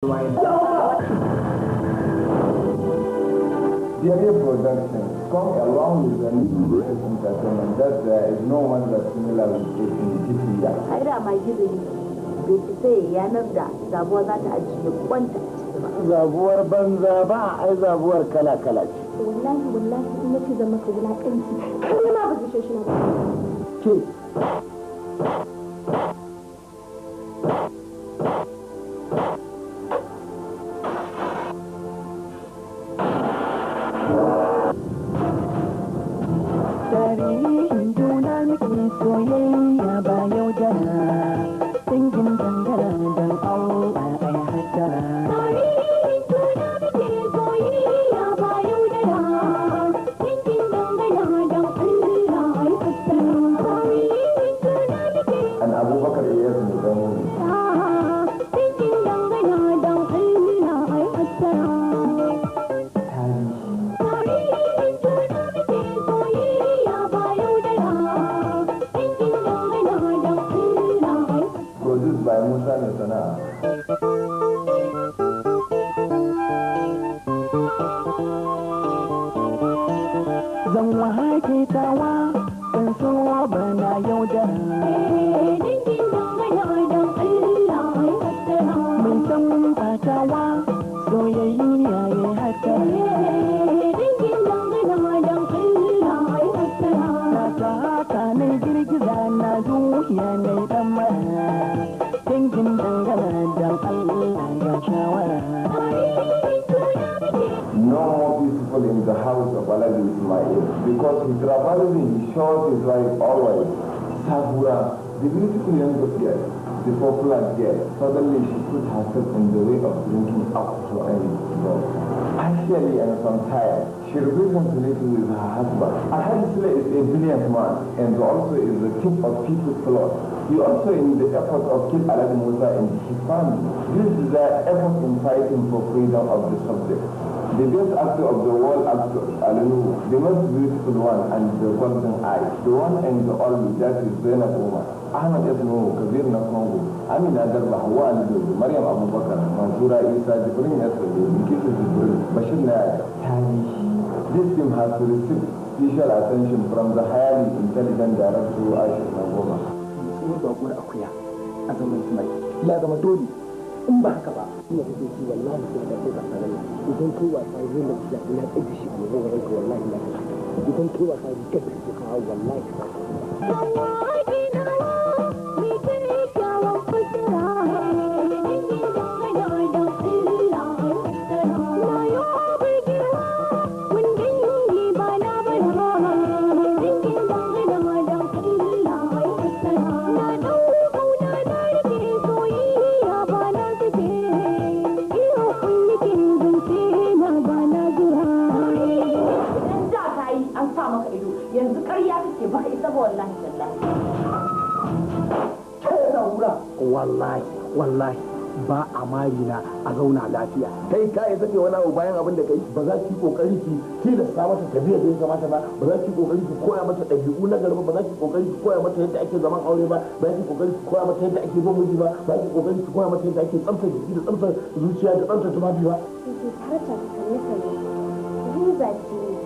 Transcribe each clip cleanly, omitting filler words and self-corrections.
Theory production come along with the new entertainment that there is no one that's similar with it in this year. Ai da ma gizo bai sai yanar da zabuwa za ta ajiye kwanta zabuwar banza ba ai zabuwar kala kala ce wallahi in nake zama ka wulakanci kai ma ba zai shi na ke tarihin juna muke soyayya ba yau jana dangin dangana don Allah ai hattara tarihin juna muke soyayya ba yau jana dangin dangana don Allah ai hattara tarihin juna muke And Abubakar is the family. dangin dangana don Allah ai hattara Produced by Musa Nesana. Zan wahake tawa ban so bana yaudara mai san batawa soyayya ya hatara ta haka na girgiza na dukiya na dan mara dangin dangana dan Allah ya shawara No more peaceful in the house of Alaji Ismail because he traveled in short his life always. Sabura, the beautiful young girl, the popular girl, suddenly she put herself in the way of drinking alcohol and drugs. Partially and sometimes, she reconciled with her husband. Ahadisle is a brilliant man and also is the king of people's blood. He also in the effort of Kid Alaji Musa and his family. This is their effort in fighting for freedom of the subject. The best actor of the world actor, Alinu, the most beautiful one and the golden eye, the one and the only, that is Zainab Umar, Ahmad Esno, Kabir na Congo, Amina Garba, Hawa Alidu, Maryam Abu Bakar, Mansura Isa, Jibrin Esrabi, Nikita Jibril, Bashir Naya, Tarihi. This team has received special attention from the highly intelligent director Ashir Nagoma. ya zama dole in ba haka ba ina da shi wallahi sai da sai ka sanar idan kai wasa zai na da ina tsaye shi ne zan ranka wallahi na idan kai wasa zai ka shi ka wallahi ka yanzu ƙarya kake ba isa ba wallahi wallahi ba a marina a zauna lafiya kai ka yi zake wani abu bayan abin da kai ba za ki kokari ki tilasta mata tafiya da ya kamata ba ba za ki kokari ki koya mata ɗabi'u na garba ba za ki kokari ki koya mata yadda ake zaman aure ba ba za ki kokari ki koya mata yadda ake bin miji ba ba za ki kokari ki koya mata yadda ake tsaftar jiki da tsaftar zuciya da tsaftar tufafi ba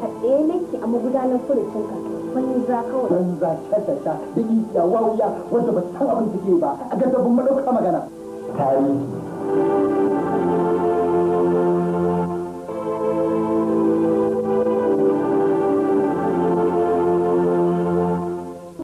a tsaye nake a magudanar furucin ka banza kawai banza shashasha da iya wawuya wanda ba san abin da ke ba a ga dabban madauka magana Tarihi.